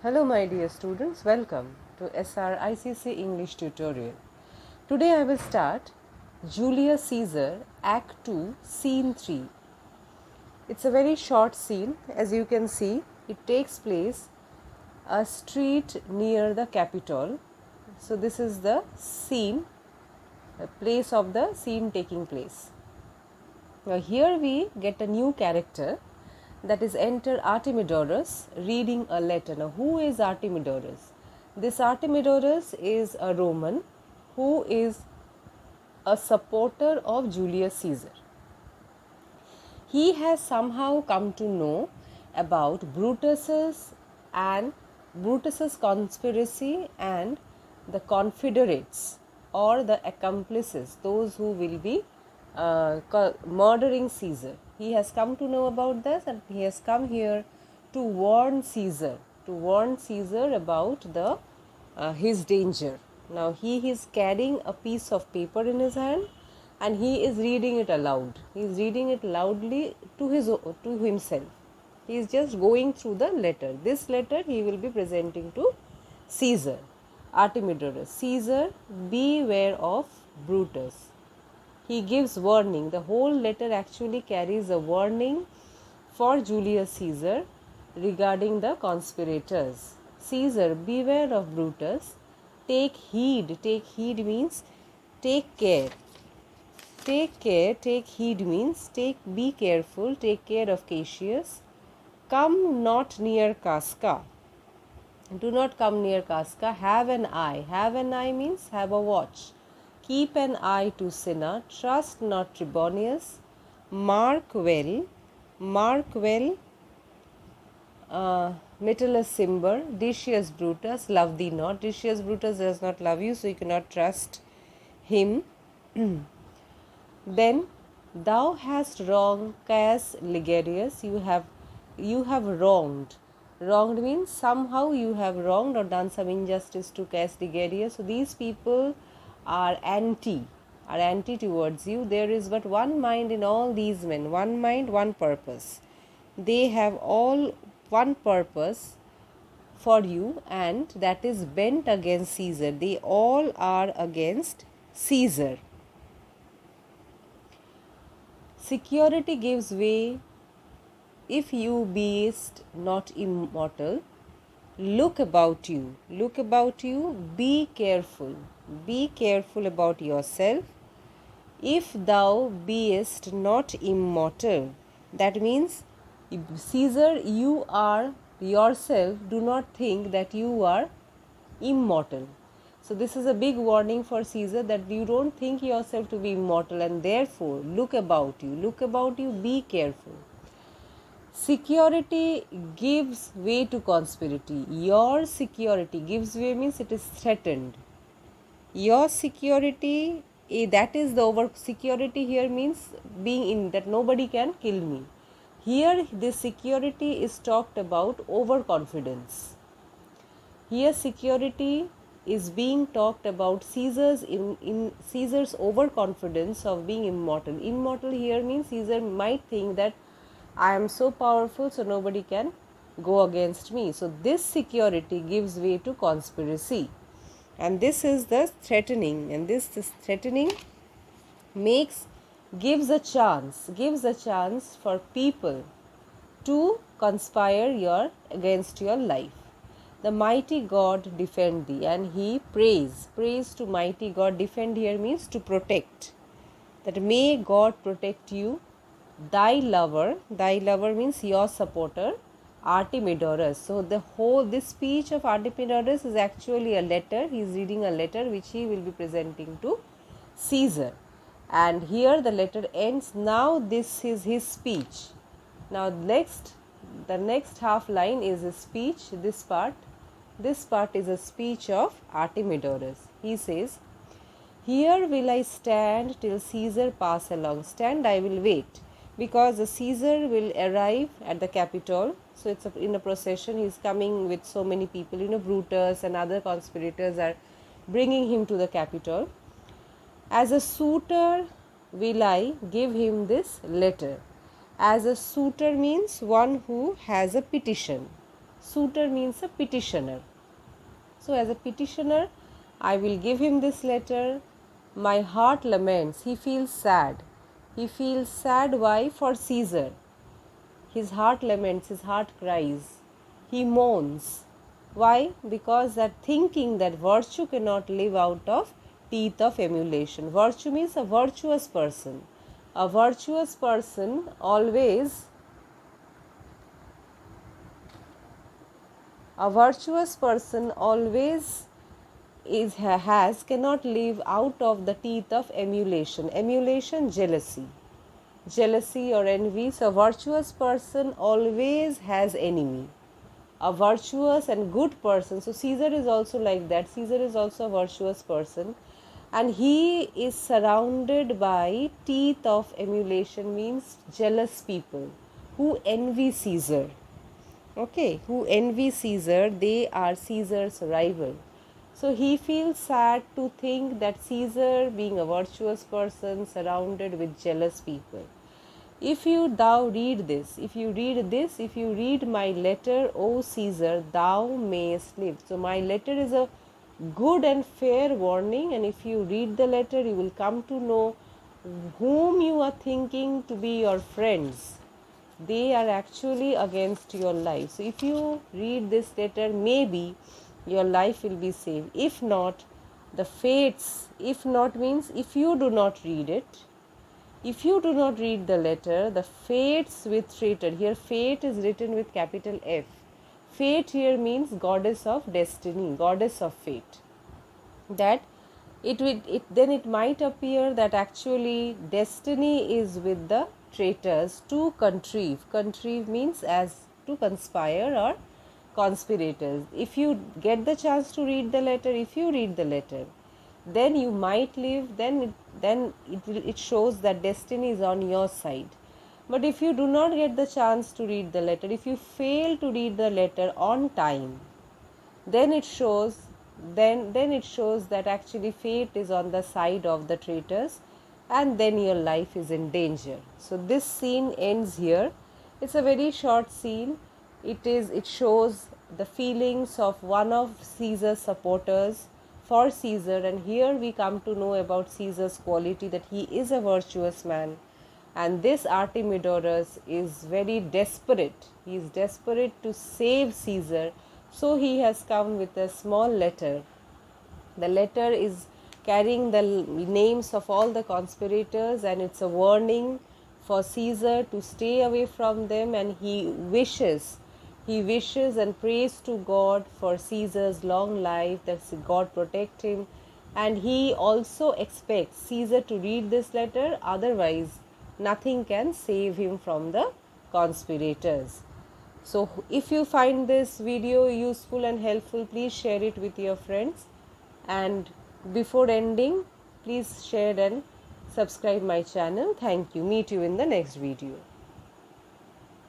Hello my dear students, welcome to SR ICSE English tutorial. Today I will start Julius Caesar Act 2 Scene 3. It's a very short scene. As you can see, it takes place a street near the Capitol. So this is the scene, the place of the scene taking place. Now here we get a new character, that is enter Artemidorus reading a letter. Now who is Artemidorus? This Artemidorus is a Roman who is a supporter of Julius Caesar. He has somehow come to know about Brutus's conspiracy and the confederates or the accomplices, those who will be murdering Caesar. He has come to know about this, and he has come here to warn Caesar, about the his danger. Now he is carrying a piece of paper in his hand and he is reading it aloud. He is reading it loudly to himself. He is just going through the letter. This letter he will be presenting to Caesar. Artemidorus. Caesar, beware of Brutus. He gives warning. The whole letter actually carries a warning for Julius Caesar regarding the conspirators. Caesar, beware of Brutus. Take heed. Take heed means take care. Take care, take heed means be careful, take care of Cassius. Come not near Casca. Do not come near Casca. Have an eye. Have an eye means have a watch. Keep an eye to Cinna. Trust not Trebonius. Mark well, Metellus Cimber. Decius Brutus, love thee not. Decius Brutus does not love you, so you cannot trust him. Then thou hast wronged Caius Ligarius. You have wronged. Wronged means somehow you have wronged or done some injustice to Caius Ligarius. So these people are anti towards you. There is but one mind in all these men, one mind, one purpose. They have all one purpose for you, and that is bent against Caesar. They all are against Caesar. Security gives way if you beest not immortal. Look about you, be careful about yourself. If thou beest not immortal, that means Caesar, you are yourself, do not think that you are immortal. So this is a big warning for Caesar, that you don't think yourself to be immortal, and therefore look about you, be careful. Security gives way to conspiracy. Your security gives way means it is threatened. Your security, that is the over security here means being in that nobody can kill me. Here this security is talked about overconfidence. Here security is being talked about Caesar's Caesar's overconfidence of being immortal. Immortal here means Caesar might think that I am so powerful, so nobody can go against me. So this security gives way to conspiracy, and this is the threatening, and this threatening gives a chance for people to conspire against your life. The mighty God defend thee, and he prays to mighty God. Defend here means to protect, that may God protect you. Thy lover means your supporter, Artemidorus. So this speech of Artemidorus is actually a letter. He is reading a letter which he will be presenting to Caesar, and here the letter ends. Now this is his speech. Now the next half line is a speech. This part is a speech of Artemidorus. He says, here will I stand till Caesar pass along. Stand, I will wait, because the Caesar will arrive at the Capitol. So it's in a procession. He is coming with so many people. Brutus and other conspirators are bringing him to the Capitol. As a suitor will I give him this letter. As a suitor means one who has a petition. Suitor means a petitioner. So as a petitioner, I will give him this letter. My heart laments. He feels sad. He feels sad. Why? For Caesar. His heart laments, his heart cries. He moans. Why? Because that thinking that virtue cannot live out of teeth of emulation. Virtue means a virtuous person. A virtuous person always cannot live out of the teeth of emulation. Emulation, jealousy or envy. So a virtuous person always has enemy. A virtuous and good person. So Caesar is also like that. Caesar is also a virtuous person, and he is surrounded by teeth of emulation, means jealous people who envy Caesar. Okay, who envy Caesar, they are Caesar's rival. So he feels sad to think that Caesar, being a virtuous person, surrounded with jealous people. If you read my letter, O Caesar, thou mayest live. So my letter is a good and fair warning, and if you read the letter, you will come to know whom you are thinking to be your friends. They are actually against your life. So if you read this letter, maybe your life will be saved. If not, the fates, if not means if you do not read it, if you do not read the letter, the fates with traitor. Here fate is written with capital F. Fate here means goddess of destiny, goddess of fate. That it might appear that actually destiny is with the traitors to contrive. Contrive means as to conspire or conspirators. If you get the chance to read the letter, if you read the letter, then you might live. Then it shows that destiny is on your side. But if you do not get the chance to read the letter, if you fail to read the letter on time, then it shows that actually fate is on the side of the traitors, and then your life is in danger. So this scene ends here. It's a very short scene. It shows the feelings of one of Caesar's supporters for Caesar, and here we come to know about Caesar's quality, that he is a virtuous man, and this Artemidorus is very desperate. He is desperate to save Caesar, so he has come with a small letter. The letter is carrying the names of all the conspirators, and it's a warning for Caesar to stay away from them, and he wishes and prays to God for Caesar's long life, that God protect him, and he also expects Caesar to read this letter, otherwise nothing can save him from the conspirators. So if you find this video useful and helpful, please share it with your friends, and before ending, please share and subscribe my channel. Thank you. Meet you in the next video.